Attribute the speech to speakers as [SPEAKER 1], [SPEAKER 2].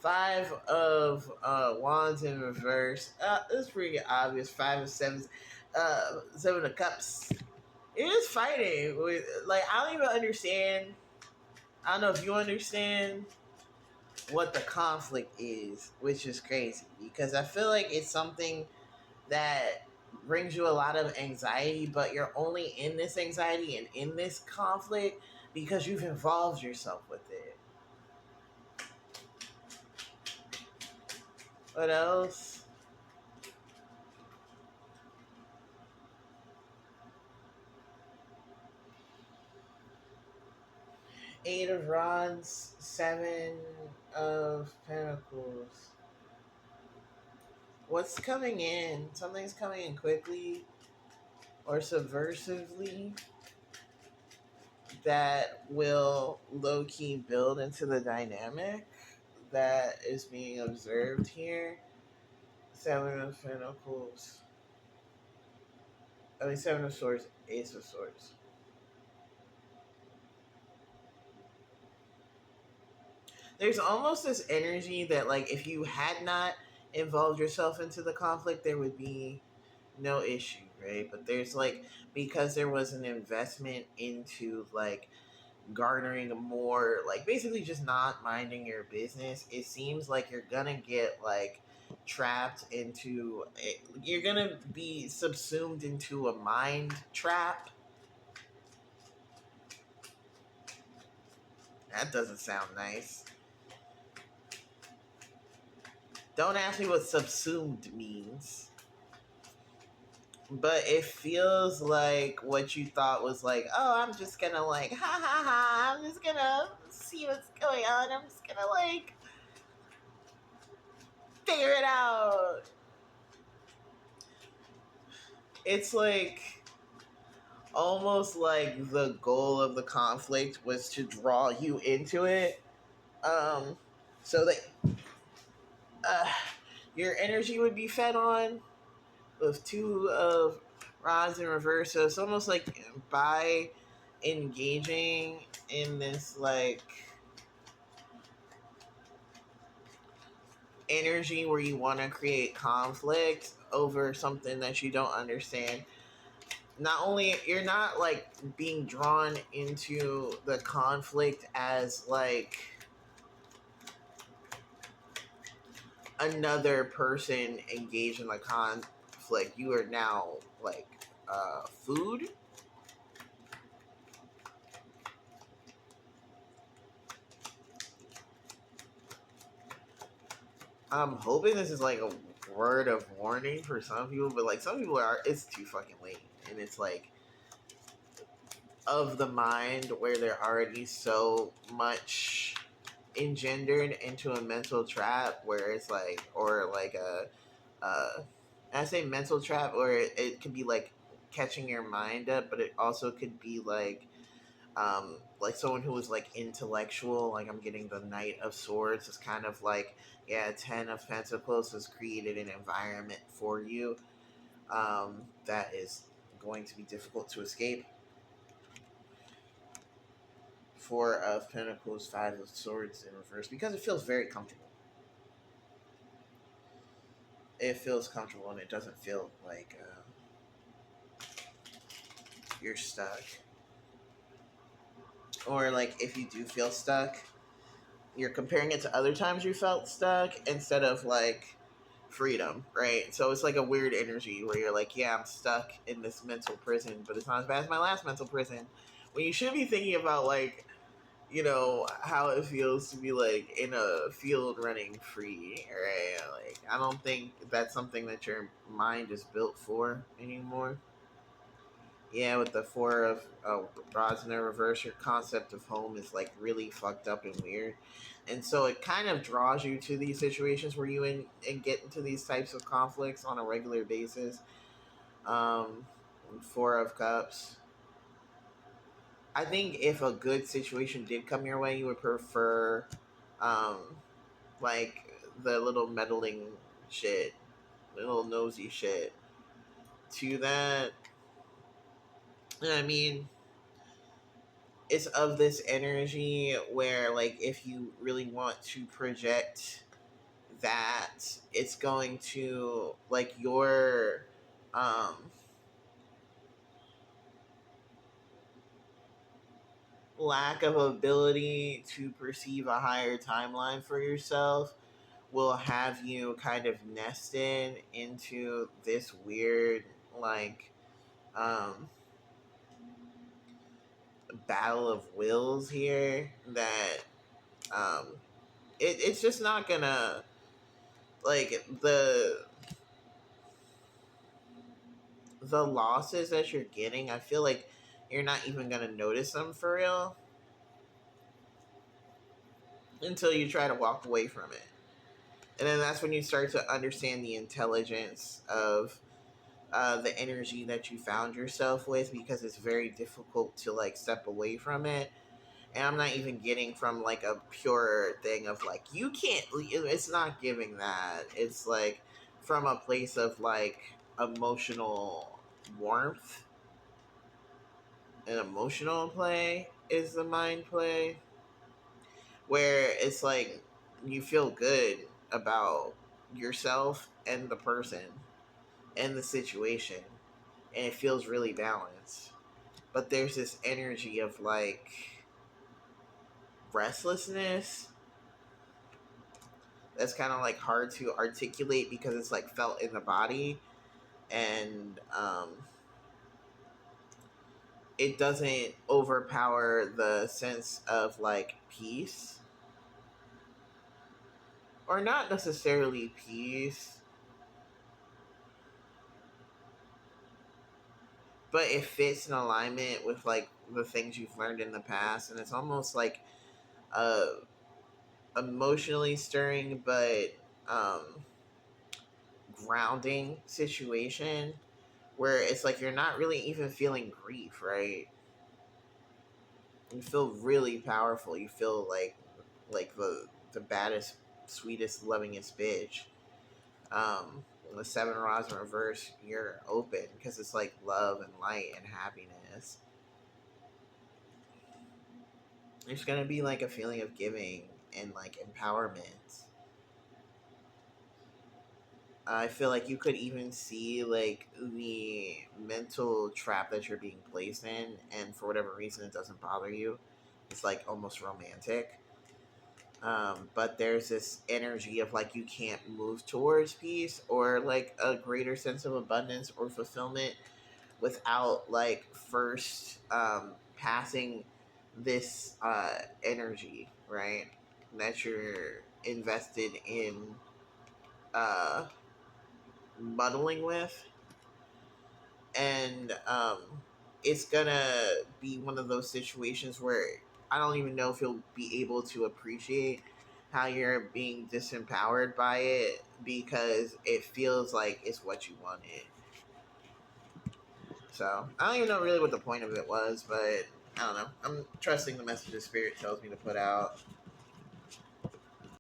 [SPEAKER 1] Five of wands in reverse. It's pretty obvious. Five of sevens. Seven of cups. It is fighting with, like, I don't even understand. I don't know if you understand what the conflict is, which is crazy because I feel like it's something that brings you a lot of anxiety, but you're only in this anxiety and in this conflict because you've involved yourself with it. What else? Eight of Rods, Seven of Pentacles. What's coming in? Something's coming in quickly or subversively that will low key build into the dynamic that is being observed here. Seven of Pentacles. I mean, Seven of Swords, Ace of Swords. There's almost this energy that, like, if you had not involved yourself into the conflict, there would be no issue, right? But there's, like, because there was an investment into, like, garnering more, like, basically just not minding your business, it seems like you're gonna get, like, trapped into it. You're gonna be subsumed into a mind trap. That doesn't sound nice. Don't ask me what subsumed means. But it feels like what you thought was like, oh, I'm just gonna, like, ha ha ha, I'm just gonna see what's going on. I'm just gonna, like, figure it out. It's like almost like the goal of the conflict was to draw you into it. So that uh, your energy would be fed on with two of rods in reverse. So it's almost like by engaging in this, like, energy where you want to create conflict over something that you don't understand, not only you're not, like, being drawn into the conflict as, like, another person engaged in the conflict, you are now, like, food. I'm hoping this is, like, a word of warning for some people, but, like, some people are, it's too fucking late, and it's like of the mind where they're already so much engendered into a mental trap where it's like, or like a I say mental trap, or it could be like catching your mind up, but it also could be like someone who is, like, intellectual. Like, I'm getting the Knight of Swords. It's kind of like, yeah, Ten of Pentacles has created an environment for you that is going to be difficult to escape. Four of Pentacles, Five of Swords in reverse, because it feels very comfortable. It feels comfortable, and it doesn't feel like you're stuck. Or, like, if you do feel stuck, you're comparing it to other times you felt stuck instead of, like, freedom, right? So it's like a weird energy where you're like, yeah, I'm stuck in this mental prison, but it's not as bad as my last mental prison. When you should be thinking about, like, you know, how it feels to be, like, in a field running free, right? Like, I don't think that's something that your mind is built for anymore. Yeah, with the four of rods in the reverse, your concept of home is, like, really fucked up and weird. And so it kind of draws you to these situations where you and get into these types of conflicts on a regular basis. Um, Four of Cups. I think if a good situation did come your way, you would prefer, um, like, the little meddling shit, little nosy shit to that. I mean, it's of this energy where, like, if you really want to project that it's going to like your um lack of ability to perceive a higher timeline for yourself will have you kind of nested into this weird like um battle of wills here that um it's just not gonna like the losses that you're getting. I feel like you're not even gonna notice them for real until you try to walk away from it. And then that's when you start to understand the intelligence of the energy that you found yourself with, because it's very difficult to like step away from it. And I'm not even getting from like a pure thing of like you can't, it's not giving that. It's like from a place of like emotional warmth and emotional play is the mind play, where it's like you feel good about yourself and the person and the situation, and it feels really balanced. But there's this energy of like restlessness that's kind of like hard to articulate because it's like felt in the body, and it doesn't overpower the sense of like peace, or not necessarily peace, but it fits in alignment with like the things you've learned in the past, and it's almost like a emotionally stirring but um grounding situation, where it's like you're not really even feeling grief, right? You feel really powerful. You feel like the baddest, sweetest, lovingest bitch. The seven rods in reverse, you're open because it's like love and light and happiness. There's gonna be like a feeling of giving and like empowerment. I feel like you could even see like the mental trap that you're being placed in, and for whatever reason, it doesn't bother you. It's like almost romantic. But there's this energy of like you can't move towards peace or like a greater sense of abundance or fulfillment without like first passing this energy, right? That you're invested in uh, muddling with, and it's gonna be one of those situations where I don't even know if you'll be able to appreciate how you're being disempowered by it, because it feels like it's what you wanted. So I don't even know really what the point of it was, but I don't know. I'm trusting the message the spirit tells me to put out.